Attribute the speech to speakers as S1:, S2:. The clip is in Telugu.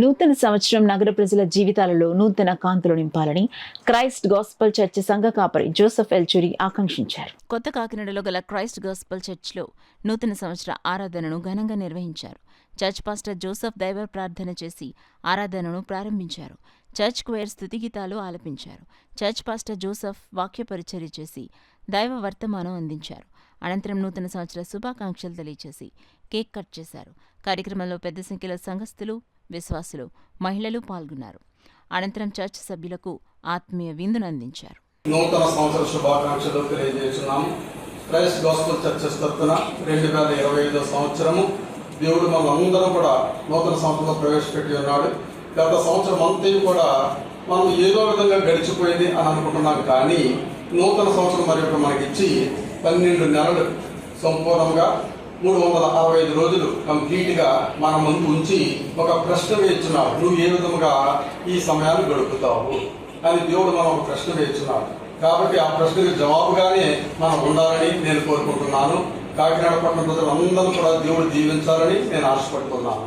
S1: నూతన సంవత్సరం నగర ప్రజల జీవితాలలో నూతన కాంతులు నింపాలని క్రైస్ట్ గాస్పల్ చర్చ్ సంఘ కాపరి జోసెఫ్ ఎల్చురి ఆకాంక్షించారు.
S2: కొత్త కాకినాడలో గల క్రైస్ట్ గాస్పల్ చర్చ్లో నూతన సంవత్సర ఆరాధనను ఘనంగా నిర్వహించారు. చర్చ్ పాస్టర్ జోసెఫ్ దైవ ప్రార్థన చేసి ఆరాధనను ప్రారంభించారు. చర్చ్ క్వైర్ స్తుతిగీతాలు ఆలపించారు. చర్చ్ పాస్టర్ జోసెఫ్ వాక్య పరిచర్య చేసి దైవ వర్తమానం అందించారు. అనంతరం నూతన సంవత్సర శుభాకాంక్షలు తెలియచేసి కేక్ కట్ చేశారు. కార్యక్రమంలో పెద్ద సంఖ్యలో సంఘస్థులు, విశ్వాసులు, మహిళలు పాల్గొన్నారు. అనంతరం చర్చ్ సభ్యులకు ఆత్మీయ విందును అందించారు.
S3: నూతన సంవత్సర శుభాకాంక్షలు తెలియజేస్తున్నాము. క్రైస్ట్ గాస్పల్ చర్చెస్ తరఫున 2025 సంవత్సరము దేవుడు మనందరం కూడా నూతన సంవత్సరంలో ప్రవేశపెట్టి ఉన్నాడు. గత సంవత్సరం అంతా కూడా మనం ఏదో విధంగా గడిచిపోయింది అని అనుకుంటున్నాం. కానీ నూతన సంవత్సరం మరి మనకి ఇచ్చి 12 నెలలు సంపూర్ణంగా 365 రోజులు కంప్లీట్గా మన ముందు ఉంచి ఒక ప్రశ్న వేయించున్నాడు. నువ్వు ఏ విధముగా ఈ సమయాన్ని గడుపుతావు అని దేవుడు మనం ఒక ప్రశ్న వేయించున్నాడు. కాబట్టి ఆ ప్రశ్నకు జవాబుగానే మనం ఉండాలని నేను కోరుకుంటున్నాను. కాకినాడ పట్టణ ప్రజలందరూ కూడా దేవుడు దీవించాలని నేను ఆశపడుతున్నాను.